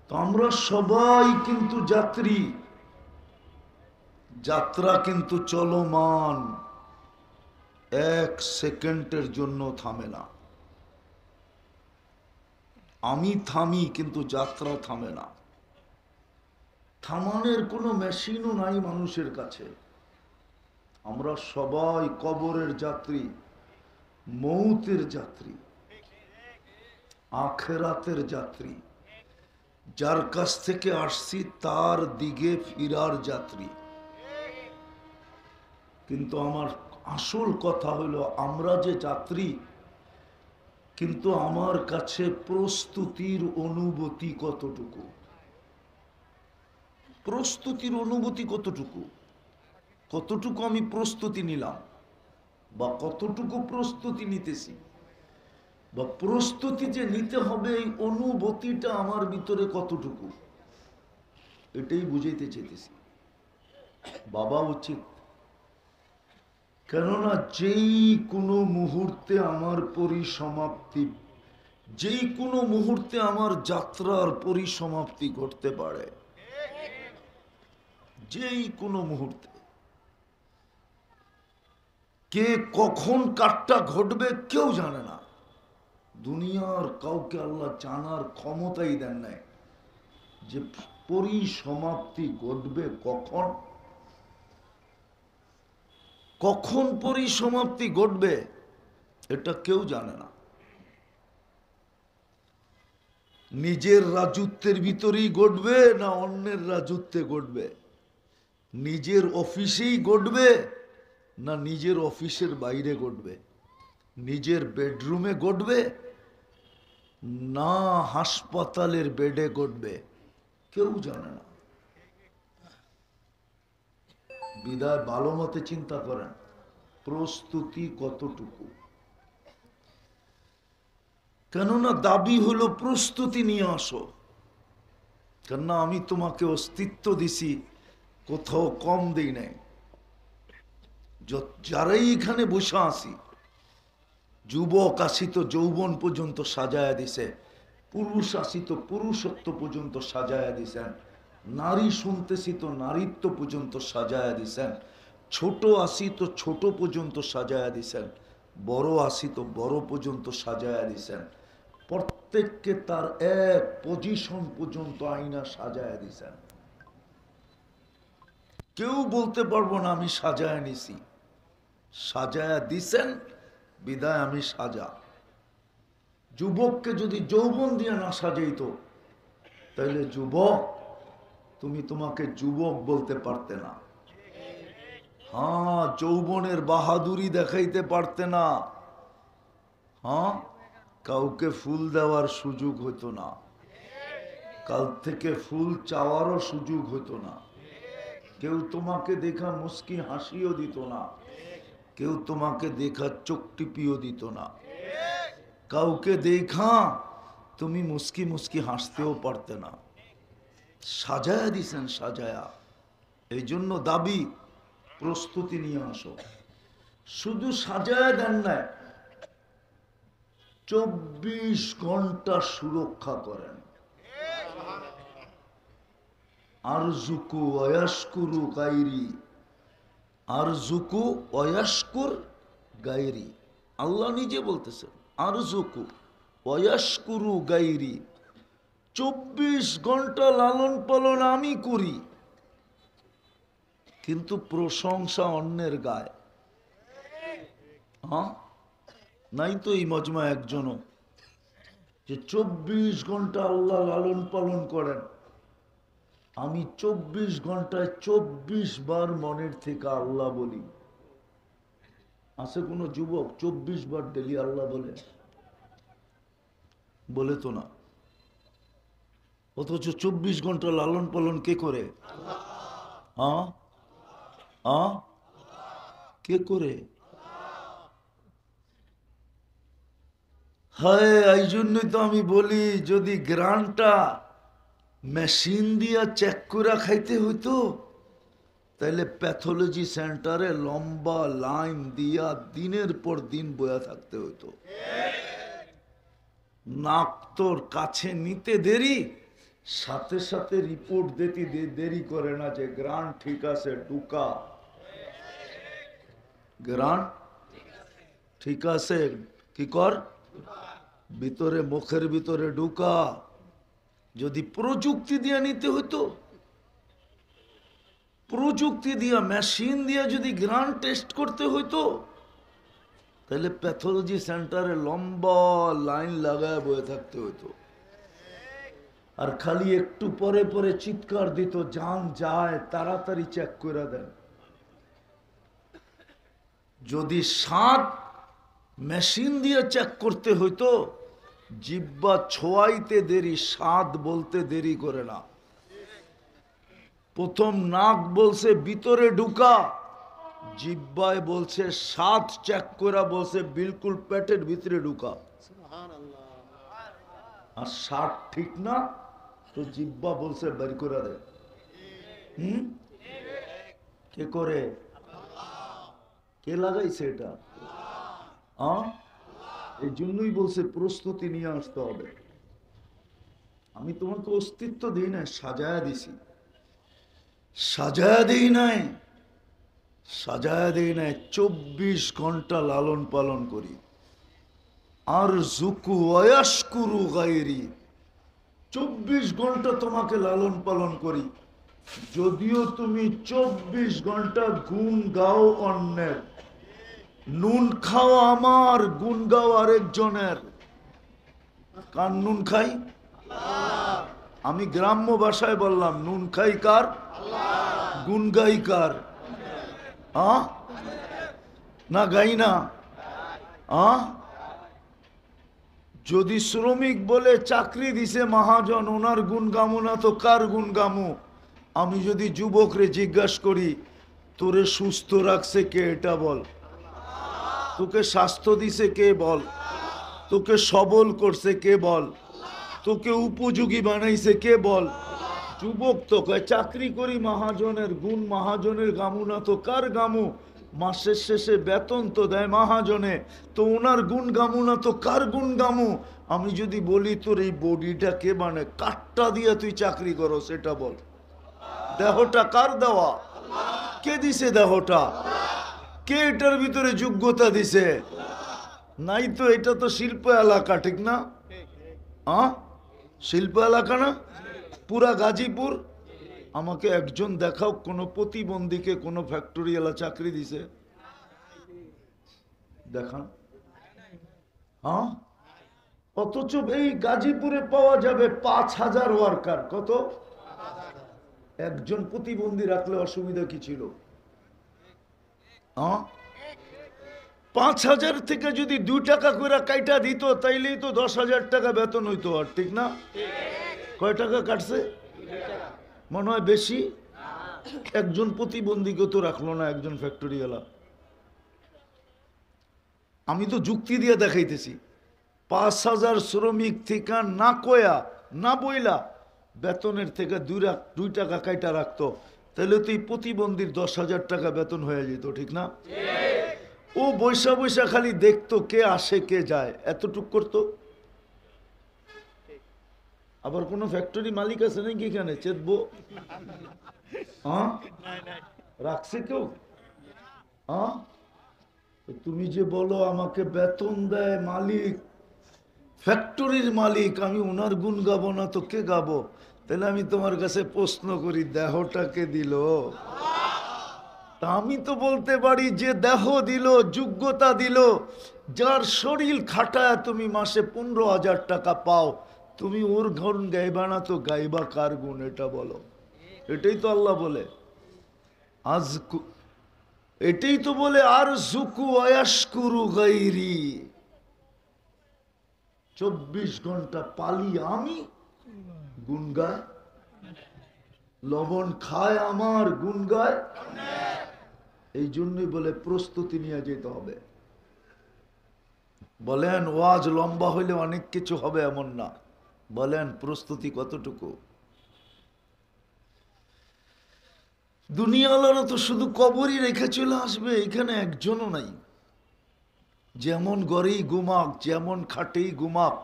তো আমরা সবাই কিন্তু যাত্রী, যাত্রা কিন্তু চলমান, এক সেকেন্ডের জন্য থামে না। আমি থামি কিন্তু যাত্রা থামে না। থামানোর কোনো মেশিনও নাই মানুষের কাছে। আমরা সবাই কবরের যাত্রী, মৌতের যাত্রী, আখেরাতের যাত্রী। যার কাছ থেকে আসছি তার দিকে ফিরার যাত্রী। কিন্তু আমার আসল কথা হলো আমরা যে যাত্রী, কিন্তু আমার কাছে প্রস্তুতির অনুভূতি কতটুকু, প্রস্তুতির অনুভূতি কতটুকু, কতটুকু আমি প্রস্তুতি নিলাম বা কতটুকু প্রস্তুতি নিতেছি, বা প্রস্তুতি যে নিতে হবে এই অনুভূতিটা আমার ভিতরে কতটুকু, এটাই বুঝাইতে চাইতেছি। বাবা উচিত, কেননা যেই কোনো মুহূর্তে আমার পরিসমাপ্তি, যেই কোনো মুহূর্তে আমার যাত্রার পরিসমাপ্তি ঘটতে পারে, যেই কোনো মুহূর্তে। কে কখন কারটা ঘটবে কেউ জানে না। দুনিয়ার কাউকে আল্লাহ জানার ক্ষমতাই দেন নাই যে পরিসমাপ্তি ঘটবে কখন, কখন পরিসমাপ্তি ঘটবে এটা কেউ জানে না। নিজের রাজত্বের ভিতরেই ঘটবে না অন্যের রাজত্বে ঘটবে, নিজের অফিসেই ঘটবে না নিজের অফিসের বাইরে ঘটবে, নিজের বেডরুমে ঘটবে না হাসপাতালের বেডে ঘটবে, কেউ জানে না। বিদায় ভালো মতে চিন্তা করেন প্রস্তুতি কতটুকু। কেননা দাবি হলো প্রস্তুতি নিয়ে আসো, কেননা আমি তোমাকে অস্তিত্ব দিছি, কোথাও কম দেই নাই। যারাই এখানে বসে আসি, যুবক আসি তো যৌবন পর্যন্ত সাজায়া দিছে, পুরুষ আসি তো পুরুষত্ব পর্যন্ত সাজায়া দিছেন, নারী শুনতেছি তো নারীত্ব পর্যন্ত সাজায়া দিছেন, ছোট আসি তো ছোট পর্যন্ত সাজায়া দিছেন, বড় আসি তো বড় পর্যন্ত সাজায়া দিছেন। প্রত্যেককে তার এক পজিশন পর্যন্ত আইনা সাজায়া দিছেন। কেউ বলতে পারবো না আমি সাজায়া নিছি, সাজায়া দিছেন বিদায় আমি সাজা। যুবককে যদি যৌবন দিয়ে না সাজাইতো তাহলে যুবক তুমি তোমাকে যুবক বলতে পারতে না। হ্যাঁ, যৌবনের বাহাদুরি দেখাইতে পারতে না। হ্যাঁ, কাউকে ফুল দেওয়ার সুযোগ হতো না, কাল থেকে ফুল চাওয়ারও সুযোগ হতো না, কেউ তোমাকে দেখা মুস্কি হাসিও দিত না, কেউ তোমাকে দেখা চোখ টিপিও দিত না, কাউকে দেখা তুমি মুস্কি মুস্কি হাসতেও পারতে না। সাজায়া দিছেন, সাজায়া। এই জন্য দাবি প্রস্তুতি নিয়ে আসো। শুধু সাজায়া দেন না, 24 ঘন্টা সুরক্ষা করেন। আরজুকু ওয়াশকুরু গায়রি, আরজুকু ওয়াশকুর গায়রি, আল্লাহ নিজে বলতেছেন আরজুকু ওয়াশকুরু গায়রি। 24 ঘন্টা লালন পালন আমি করি, কিন্তু প্রশংসা অন্যের গায়ে। হ্যাঁ, নাই তো এই মজমা একজনও যে 24 ঘন্টা আল্লাহ লালন পালন করেন। আমি 24 ঘন্টায় 24 বার মনের থেকে আল্লাহ বলি। আছে কোন যুবক 24 বার ডেলি আল্লাহ বলে? বলে তো না। অথচ 24 ঘন্টা লালন পালন কে করে? হ্যাঁ, হ্যাঁ, কে করে? হায়, এই জন্যই তো আমি বলি যদি গ্রানটা মেশিন দিয়া চেক করে খাইতে হইতো তাহলে প্যাথোলজি সেন্টারে লম্বা লাইন দিয়া দিনের পর দিন বয়া থাকতে হইতো। নাক তোর কাছে নিতে দেরি, সাথে সাথে রিপোর্ট দিতে দেরি করে না যে গ্রান ঠিক আছে, ঢুকা গ্রান ঠিক আছে, কি কর ভিতরে, মুখের ভিতরে ঢুকা। যদি প্রযুক্তি দিয়ে নিতে হইতো, প্রযুক্তি দিয়া মেশিন দিয়া যদি গ্রান টেস্ট করতে হইতো, তাহলে প্যাথোলজি সেন্টারে লম্বা লাইন লাগায় বয়ে থাকতে হইতো। আর খালি একটু পরে পরে চিৎকার দিত, জান যায়, তাড়াতাড়ি চেক করে দেন। যদি স্বাদ মেশিন দিয়ে চেক করতে হইতো, জিহ্বা ছোঁয়াইতে দেরি, স্বাদ বলতে দেরি করে না। প্রথম নাক বলছে ভিতরে ঢুকা, জিহ্বায় বলছে স্বাদ চেক করা, বলছে বিলকুল পেটের ভিতরে ঢুকা। আর স্বাদ ঠিক না তো জিহ্বা বলছে বের করে দে। কে করে? কে লাগাইছে এটা? এই জন্যই বলছে প্রস্তুতি নিয়ে আসতে হবে। আমি তোমাকে অস্তিত্ব দিই না, সাজায়া দিছি। সাজায়া দিই নাই, সাজায়া দিই নাই, 24 ঘন্টা লালন পালন করি। আর জুকু অয়াসকুরু গায়রি, 24 ঘন্টা তোমাকে লালন পালন করি। যদিও তুমি 24 ঘন্টা গুণ গাও অন্যের, নুন খাও আমার, গুণ গাও আরেকজনের। কার নুন খাই? আমি গ্রাম্য ভাষায় বললাম, নুন খাই কার? গুণ গাই কার? না গাই না? যদি শ্রমিক বলে চাকরি দিছে মহাজন, ওনার গুণ গামু না তো কার গুণ গামু? আমি যদি যুবকরে জিজ্ঞাসা করি, তোরে সুস্থ রাখছে কে, এটা বল। তোকে স্বাস্থ্য দিছে কে, বল। তোকে সবল করছে কে, বল। তোকে উপযোগী বানাইছে কে, বল। যুবক তো কয় চাকরি করি মহাজনের, গুণ মহাজনের গামু না তো কার গামু? মাসের শেষে বেতন তো দেয় মহাজনে, তো ওনার গুণ গামু না তো কার গুণ গামু? আমি যদি বলি তোর এই বডিটা কে বানে, কাঠটা দিয়ে তুই চাকরি করো, সেটা বল। দেহটা কার দেওয়া? কে দিছে দেহটা? কে এটার ভিতরে যোগ্যতা দিছে? নাই তো। এটা তো শিল্প এলাকা, ঠিক না? শিল্প এলাকা না পুরা গাজীপুর? আমাকে একজন দেখাও কোন প্রতিবন্ধীকে কোন ফ্যাক্টরি এলা চাকরি দিছে, দেখান। অথচ এই গাজীপুরে পাওয়া যাবে 5000 ওয়ার্কার। কত? একজন প্রতিবন্ধী রাখলে অসুবিধা কি ছিল? 5000 থেকে যদি 2 টাকা করে কাইটা দিত, তাইলেই তো 10,000 টাকা বেতন হইতো। আর ঠিক না? কয় টাকা কাটছে? মনে হয় বেশি। একজন প্রতিবন্ধীকে তো রাখলো না একজন ফ্যাক্টরি এলা। আমি তো যুক্তি দিয়ে দেখাইতেছি। 5000 শ্রমিক থেকে না কয়া না বইলা বেতনের থেকে 2 টাকা কাইটা রাখতো, তাহলে তো এই প্রতিবন্ধীর 10,000 টাকা বেতন হয়ে যেত, ঠিক না? ও বৈশা বৈশা খালি দেখতো কে আসে কে যায়, এতটুক করতো। আবার কোন ফ্যাক্টরি মালিক আছে নাকি এখানে চেতবো? রাখছে কেউ? তুমি যে বলো আমাকে বেতন দেয় মালিক, ফ্যাক্টরির মালিক, আমি ওনার গুণ গাবো না তো কে গাবো? তাহলে আমি তোমার কাছে প্রশ্ন করি, দেহটাকে দিল? তা আমি তো বলতে পারি যে দেহ দিল, যোগ্যতা দিল, যার শরীর খাটায় তুমি মাসে 15,000 টাকা পাও, তুমি ওর গুণ গাইবা না তো গাইবা কার গুণ? এটা বলো। এটাই তো আল্লাহ বলে। এটাই তো বলে আর জুকু আয়াসকুরু গাইরি, 24 ঘন্টা পালি আমি, গুণ গায়। লবণ খায় আমার, গুণ গায়। এই জন্যই বলে প্রস্তুতি নিয়ে যেতে হবে। বলেন ওয়াজ লম্বা হইলে অনেক কিছু হবে এমন না, বলেন প্রস্তুতি কতটুকু? দুনিয়াওয়ালারা তো শুধু কবরই রেখে চলে আসবে, এখানে একজনও নাই। যেমন ঘরেই ঘুমাক, যেমন খাটেই ঘুমাক,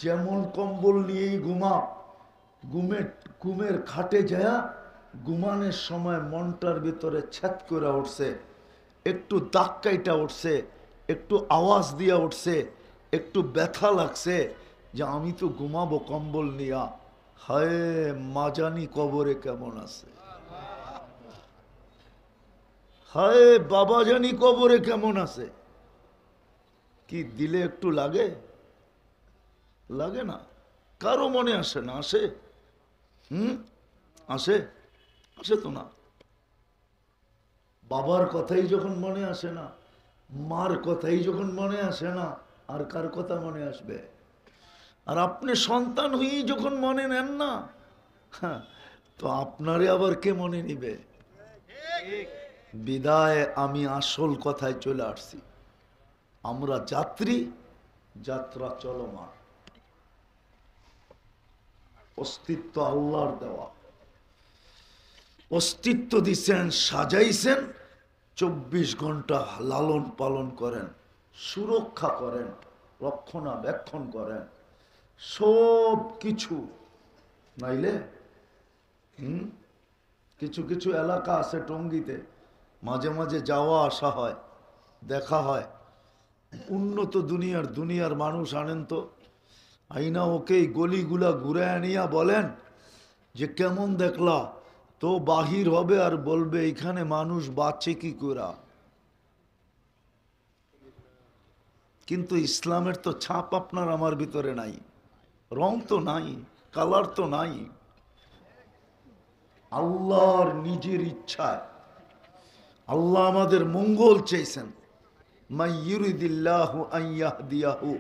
যেমন কম্বল নিয়েই ঘুমাক, ঘুমের খাটে যায় ঘুমানোর সময় মনটার ভিতরে ছ্যাদ করে উঠছে, একটু দাক্কাইটা উঠছে, একটু আওয়াজ দিয়া উঠছে, একটু ব্যথা লাগছে যে আমি তো ঘুমাবো কম্বল নিয়া। হায় মা জানি কবরে কেমন আছে, হায় বাবা জানি কবরে কেমন আছে। কি দিলে একটু লাগে? লাগে না, কারো মনে আসে না? আসে? আসে? আসে তো না। বাবার কথাই যখন মনে আসে না, মার কথাই যখন মনে আসে না, আর কার কথা মনে আসবে? আর আপনি সন্তান হয়েই যখন মনে নেন না, তো আপনারে আবার কে মনে নিবে? বিদায় আমি আসল কথায় চলে আসছি। আমরা যাত্রী, যাত্রা চলমান। অস্তিত্ব আল্লাহর দেওয়া, অস্তিত্ব দিচ্ছেন, সাজাইছেন, 24 ঘন্টা লালন পালন করেন, সুরক্ষা করেন, রক্ষণাবেক্ষণ করেন, সব কিছু। নাইলে কিছু কিছু এলাকা আছে টঙ্গীতে, মাঝে মাঝে যাওয়া আসা হয়, দেখা হয়। উন্নত দুনিয়ার মানুষ আনেন তো, আইনা ওকে গলিগুলা ঘুরে আনিয়া বলেন যে কেমন দেখলা, তো বাহির হবে আর বলবে এখানে মানুষ বাঁচে কি করে। কিন্তু ইসলামের তো ছাপ আপনার আমার ভিতরে নাই, রং তো নাই, কালার তো নাই। আল্লাহর নিজের ইচ্ছায় আল্লাহ আমাদের মঙ্গল চাইছেন। মান ইউরিদিল্লাহু আন ইয়াহদিয়াহু,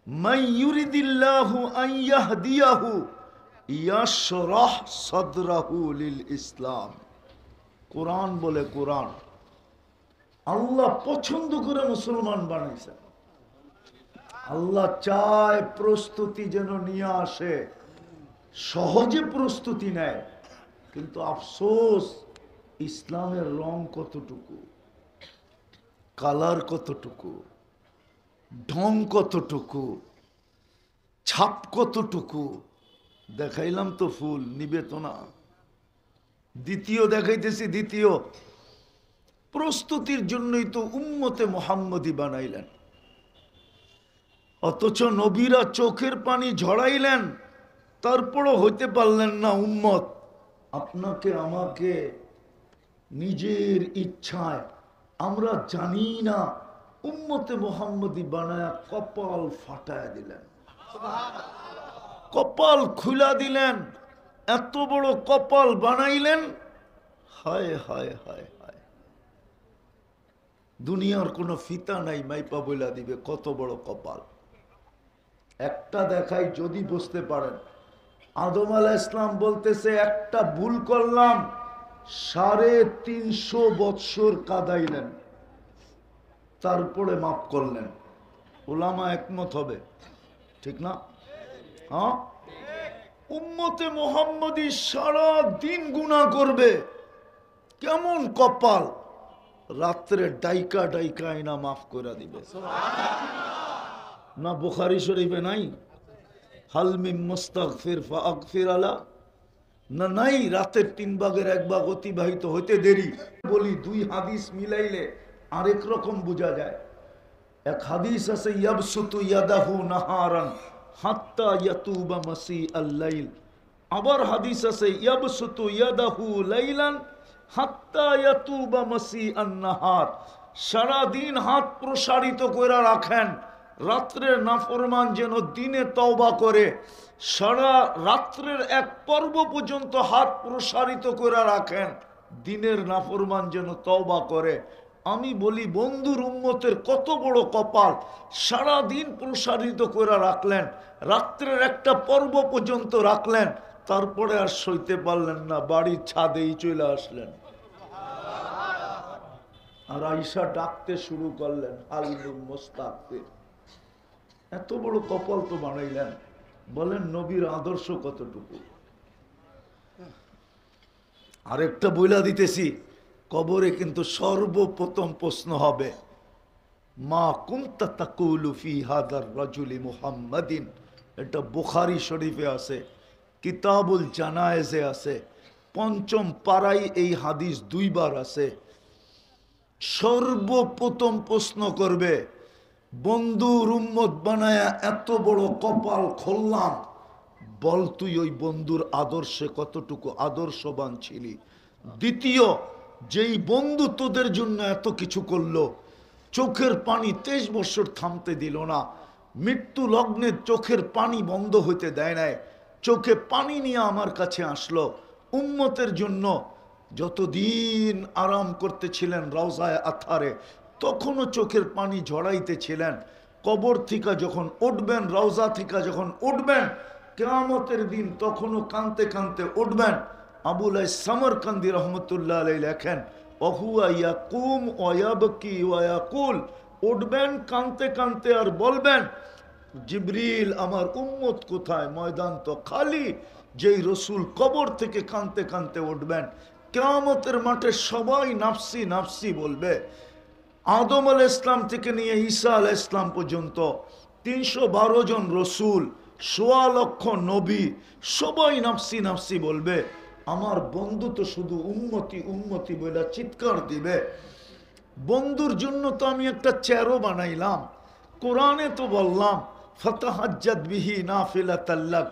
মান ইউরিদিল্লাহু আন ইয়াহদিয়াহু ইয়াশরাহ সাদরাহু লিল ইসলাম। কোরআন বলে, কোরআন আল্লাহ পছন্দ করে মুসলমান বানাইছেন। আল্লাহ চায় প্রস্তুতি যেন নিয়ে আসে, সহজে প্রস্তুতি নেয়। কিন্তু আফসোস, ইসলামের রং কতটুকু, কালার কতটুকু, ঢং কতটুকু, ছাপ কতটুকু। দেখাইলাম তো ফুল, নিবে তো না। দ্বিতীয় দেখাইতেছি, দ্বিতীয় প্রস্তুতির জন্যই তো উম্মতে মুহাম্মদী বানাইলেন। অথচ নবীরা চোখের পানি ঝরাইলেন, তারপরও হইতে পারলেন না উম্মত। আপনাকে আমাকে নিজের ইচ্ছায়, আমরা জানি না, উম্মতে মুহাম্মদী বানায়া কপাল ফাটায় দিলেন, কপাল খুলা দিলেন, এত বড় কপাল বানাইলেন। হায় হায় হায় হায়, দুনিয়ার কোনো ফিতা নাই মাইপা বইলা দিবে কত বড় কপাল। একটা দেখাই যদি বুঝতে পারেন, আদম আলাইহিস সালাম বলতেছে একটা ভুল করলাম, 350 বৎসর কাঁদাইলেন, তারপরে মাফ করলেন। উলামা একমত হবে, ঠিক না? হ্যাঁ, উম্মতে মুহাম্মদী সারা দিন গুনাহ করবে, কেমন কপাল, রাত্রে ডাইকা ডাইকা আইনা মাফ করে দিবে। না বুখারী শরীফে নাই হাল মিন মুস্তাগফির ফাগফির আলা? না নাই, রাতের 3 ভাগের 1 ভাগ অতিবাহিত হইতে দেরি। বলি 2 হাদিস মিলাইলে আরেক রকম বোঝা যায়। এক হাদিস আছে ইয়াবসুতু ইয়াদাহু নাহারান হাত্তা ইয়াতুবা মাসি আল-লাইল, আবার হাদিস আছে ইয়াবসুতু ইয়াদাহু লাইলান হাত্তা ইয়াতুবা মাসি আন-নাহার। সারা দিন হাত প্রসারিত করে রাখেন, রাত্রের নাফরমান যেন দিনে তওবা করে। সারা রাত্রের এক পর্ব পর্যন্ত হাত প্রসারিত করে রাখেন, দিনের নাফরমান যেন তওবা করে। আমি বলি বন্ধুর উম্মতের কত বড় কপাল, সারা দিন প্রসারিত করে রাখলেন, রাত্রের একটা পর্ব পর্যন্ত রাখলেন, তারপরে আর সইতে পারলেন না, বাড়ির ছাদেই চলে আসলেন। আর আয়েশা ডাকতে শুরু করলেন হালিম মুস্তাগফির। এত বড় কপাল তো বানাইলেন, বলেন নবীর আদর্শ কতটুকু। আরেকটা বইলা দিতেছি, কবরে কিন্তু সর্বপ্রথম প্রশ্ন হবে, মা কুনতা তাকুলু ফি হাদার রাজুলি মুহাম্মাদিন। এটা বুখারী শরীফে আছে। কিতাবুল জানায়েজে আছে, পঞ্চম পাড়ায় এই হাদিস 2 বার আছে। সর্বপ্রথম প্রশ্ন করবে, বন্ধুর উম্মত বানায়া এত বড় কপাল খুললাম, বল তুই ওই বন্ধুর আদর্শে কতটুকু আদর্শবান ছিলি। দ্বিতীয়, যেই বন্ধু তোদের জন্য এত কিছু করলো, চোখের পানি 23 বছর থামতে দিল না, মৃত্যু লগ্নে চোখের পানি বন্ধ হইতে দেয় নাই, চোখে পানি নিয়ে আমার কাছে আসলো উম্মতের জন্য। যতদিন আরাম করতেছিলেন রওজায়ে আতহারে, তখনও চোখের পানি ঝরাইতেছিলেন। কবর থেকে যখন উঠবেন, রওজা থেকে যখন উঠবেন কিয়ামতের দিন, তখনও কাঁদতে কাঁদতে উঠবেন। আবুল সামরকান্দি রহমতুল্লাহ আলাইহি লেখেন, ওহুয়া ইয়াকুম ওয়া ইয়াবকি ওয়া ইয়াকুল, উঠবেন কাঁদতে কাঁদতে আর বলবেন, জিবরিল আমার উম্মত কোথায়, ময়দান তো খালি। যেই রসুল কবর থেকে কাঁদতে কাঁদতে উঠবেন, কিয়ামতের মাঠে সবাই নাফসি নাফসি বলবে। আদম আলাইহিস ইসলাম থেকে নিয়ে ঈসা আলাইহিস ইসলাম পর্যন্ত 312 জন রসুল, 1.25 লক্ষ নবী, সবাই নাফসি নাফসি বলবে। আমার বন্ধু তো শুধু উম্মতি উম্মতি বলে চিৎকার দিবে। বন্ধুর জন্য তো আমি একটা চেয়ারও বানাইলাম, কোরআনে তো বললাম ফাতাহাজ্জাত বিহি নাফিলাতাল লাক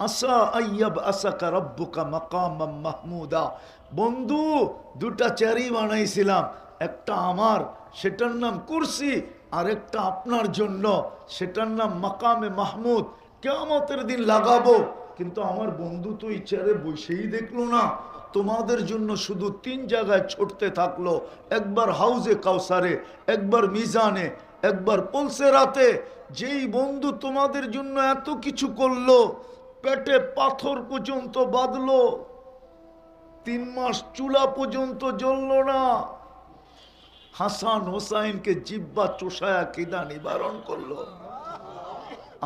আসা আইয়াব আসাকা রাব্বুকা মাকামাম মাহমুদা। বন্ধু, 2টা চেয়ারই বানাইছিলাম, একটা আমার, সেটার নাম কুরসি, আর একটা আপনার জন্য, সেটার নাম মাকামে মাহমুদ। কিয়ামতের দিন লাগাবো, কিন্তু আমার বন্ধু তো এই চেয়ারে বসেই দেখলো না, তোমাদের জন্য শুধু 3 জায়গায় ছুটতে থাকলো, একবার হাউজে কাউসারে, একবার মিজানে, একবার পুলসেরাতে। যেই বন্ধু তোমাদের জন্য এত কিছু করলো, পেটে পাথর পর্যন্ত বাঁধলো, 3 মাস চুলা পর্যন্ত জ্বললো না, হাসান হোসাইনকে জিব্বা চোষায়া কিদা নিবারণ করলো,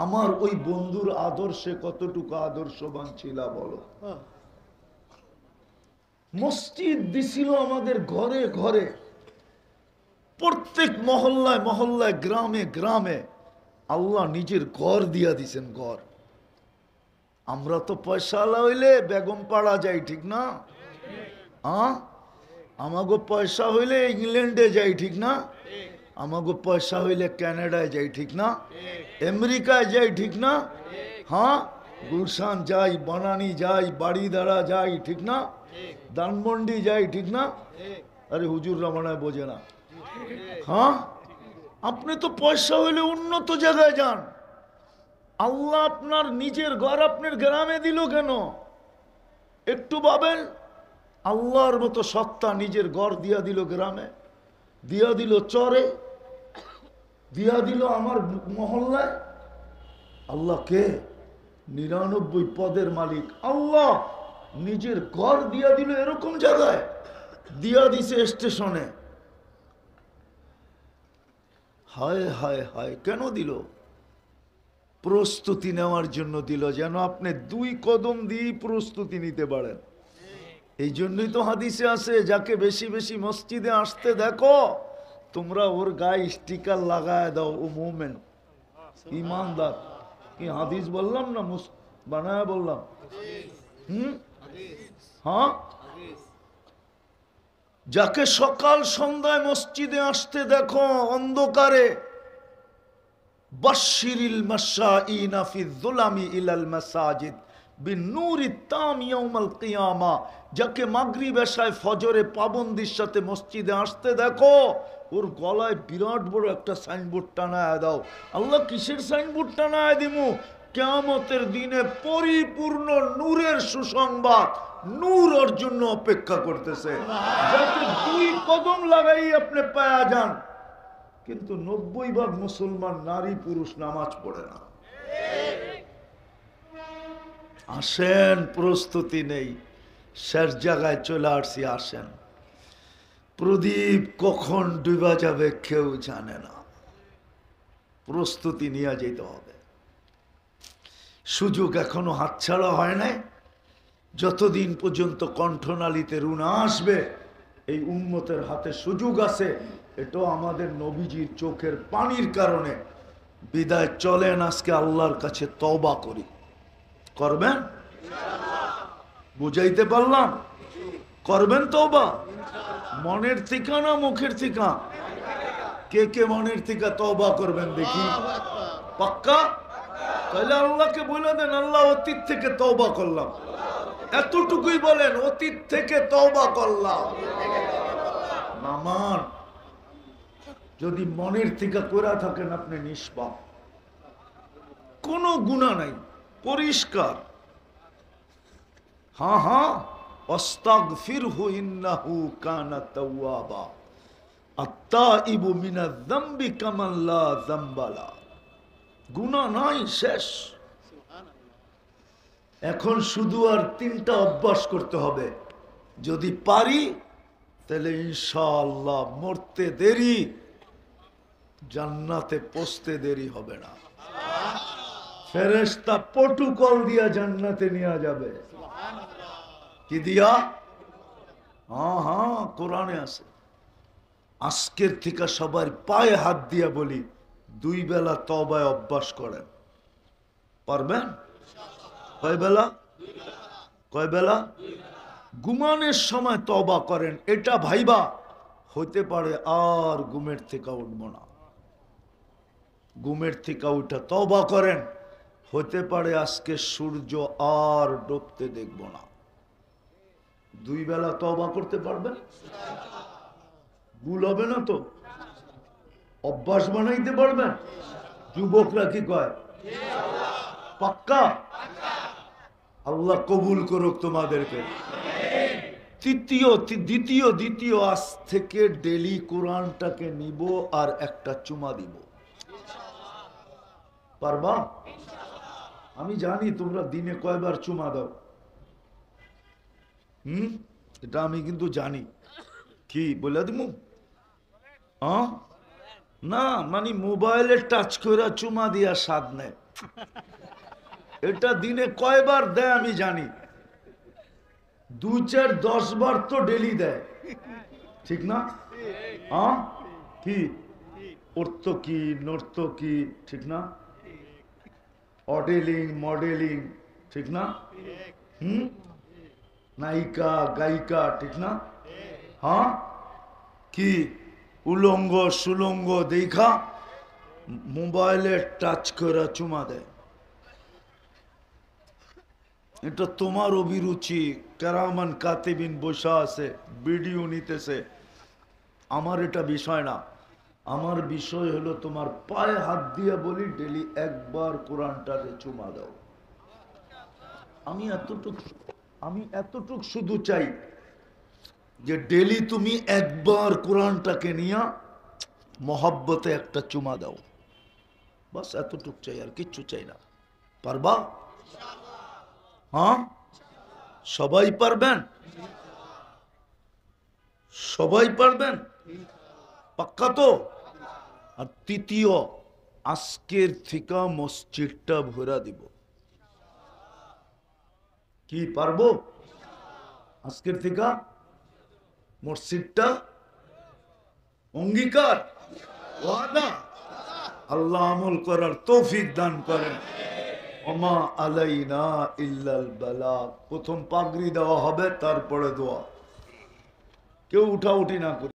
আমার ওই বন্ধুর আদর্শে কতটুকু আদর্শবান ছিল বলো। মসজিদ দিছিল আমাদের ঘরে ঘরে, প্রত্যেক মহল্লায় মহল্লায়, গ্রামে গ্রামে আল্লাহ নিজের ঘর দিয়া দিছেন, ঘর। আমরা তো পয়সাওয়ালা হইলে বেগম পাড়া যাই, ঠিক না? আমাগো পয়সা হইলে ইংল্যান্ডে যাই, ঠিক না? আমাগো পয়সা হইলে কানাডায় যাই, ঠিক না? আমেরিকায় যাই, ঠিক না? হ্যাঁ, গুলশান যাই, বনানী যাই, বাড়িদারা যাই, ঠিক না? ধানমন্ডি যাই, ঠিক না? আরে হুজুর রমনায় বোঝে না। হ্যাঁ, আপনি তো পয়সা হইলে উন্নত জায়গায় যান। আল্লাহ আপনার নিজের ঘর আপনার গ্রামে দিল কেন? একটু ভাবেন। আল্লাহর মতো সত্তা নিজের ঘর দিয়া দিল গ্রামে, দিয়া দিল চরে, দিয়া দিল আমার মহল্লায়। আল্লাহ কে? 99 পদের মালিক আল্লাহ নিজের ঘর দিয়া দিল এরকম জায়গায়, দিয়া দিছে স্টেশনে। হায় হায় হায়, কেন দিল? প্রস্তুতি নেওয়ার জন্য দিল, যেন আপনি 2 কদম দিয়ে প্রস্তুতি নিতে পারেন। এই জন্যই তো হাদিসে আছে, যাকে বেশি বেশি মসজিদে আসতে দেখো, তোমরা ওর গায়ে স্টিকার লাগায় দাও, ও মুমিন ইমানদার। কি হাদিস বললাম না, বানায় বললাম? হ্যাঁ, যাকে সকাল সন্ধ্যায় মসজিদে আসতে দেখো অন্ধকারে, বাশশিরিল মাশাইনা ফিয-যুলামি ইলাল মাসাজিদ বিন-নূরি তাম ইয়াউমাল কিয়ামা। যাকে মাগরিব এশায় ফজরে পাবন্দির সাথে মসজিদে আসতে দেখো, ওর গলায় বিরাট বড় একটা সাইনবোর্ড টানায় দাও। আল্লাহ কিসের সাইনবোর্ড টানায় দিমু? কিয়ামতের দিনে পরিপূর্ণ নূরের সুসংবাদ, নূর ওর জন্য অপেক্ষা করতেছে, যাতে 2 কদম লাগাই আপনি পায়া যান। কিন্তু 90% মুসলমান নারী পুরুষ নামাজ পড়ে না। আসেন, প্রস্তুতি নেই, শেষ জায়গায় চলে আসছি। আসেন, প্রদীপ কখন ডুবা যাবে কেউ জানে না, প্রস্তুতি নিয়ে যেতে হবে। সুযোগ এখনো হাতছাড়া হয় নাই। যতদিন পর্যন্ত কণ্ঠনালীতে রুণ আসবে, এই উম্মতের হাতে সুযোগ আছে। এটাও আমাদের নবীজির চোখের পানির কারণে। বিদায় চলেন, আজকে আল্লাহর কাছে তওবা করি। করবেন? বুঝাইতে পারলাম? করবেন তওবা মনের থেকে না মুখের থেকে? কে কে মনের থেকে তওবা করবেন দেখি? পাক্কা? তাহলে আল্লাহকে বলে দেন, আল্লাহ অতীত থেকে তওবা করলাম, এতটুকুই বলেন, অতীত থেকে তওবা করলাম। নামান যদি মনের থেকে করা থাকেন আপনি নিষ্পাপ, কোনো গুনাহ নাই, পরিষ্কার। হ্যাঁ হ্যাঁ, আস্তাগফিরহু ইন্নাহু কানা তাওয়াবা, আত্তাইবু মিনাজ যামবি কামান লা যামবা লা। গুনাহ নাই, শেষ। এখন শুধু আর 3টা অভ্যাস করতে হবে, যদি পারি তাহলে ইনশাআল্লাহ মরতে দেরি, জান্নাতে পৌঁছতে দেরি হবে না। ফেরেশতা প্রটোকল দিয়া জান্নাতে নিয়ে যাবে। কি দিয়া? হ্যাঁ হ্যাঁ, কোরআনে আছে। আজকের থেকে সবার পায়ে হাত দিয়া বলি, 2 বেলা তওবায় অভ্যাস করেন। পারবেন? কয় বেলা? কয় বেলা? ঘুমানোর সময় তওবা করেন, এটা ভাইবা হইতে পারে আর ঘুমের থেকে উঠব না। ঘুমের থেকে উঠা তওবা করেন, হতে পারে আজকে সূর্য আর ডুবতে দেখব না। 2 বেলা তওবা করতে পারবেন? ভুল হবে না তো? অভ্যাস বানাইতে পারবেন? যুবকরা কি কয়? পাক্কা? আল্লাহ কবুল করুক তোমাদেরকে। দ্বিতীয় আজ থেকে ডেলি কোরআনটাকে নিব আর একটা চুমা দিব। পারবা? আমি জানি তোমরা দিনে কয়বার চুমা দাও। এটা আমি কিন্তু জানি। কি বলে দিমু? না, মানে মোবাইলে টাচ করে চুমা দিয়া স্বাদ নেয়। এটা দিনে কয়বার দেয় আমি জানি। 2, 4, 10 বার তো ডেলি দেয়, ঠিক না? কি অর্থকি নর্তকি, ঠিক না? মডেলিং, ঠিক না? নায়িকা গায়িকা, ঠিক না? হ্যাঁ, কি উলঙ্গ সুলঙ্গ দেখা মোবাইলে টাচ করে চুমা দেয়। এটা তোমার অভিরুচি, কেরামান কাতিবিন বসা আছে, ভিডিও নিতেছে। আমার এটা বিষয় না। আমার বিষয় হলো তোমার পায়ে হাত দিয়ে বলি ডেলি একবার কোরআনটারে চুমা দাও। আমি এতটুক শুধু চাই যে ডেলি তুমি একবার কোরআনটাকে নিয়ে মহব্বতে একটা চুমা দাও, বাস এতটুক চাই, আর কিচ্ছু চাই না। পারবা? হ্যাঁ, সবাই পারবেন? সবাই পারবেন? পাক্কা তো? আর তৃতীয়, আজকের থেকে মসজিদটা ভরা দিব। কি পারবো? আজকের থেকে মসজিদটা অঙ্গীকার, ওয়াদা। আল্লাহ আমল করার তৌফিক দান করেন। ওমা আলাইনা ইল্লাল বালাগ। প্রথম পাগড়ি দেওয়া হবে, তারপরে দোয়া। কেউ উঠাউঠি না করে।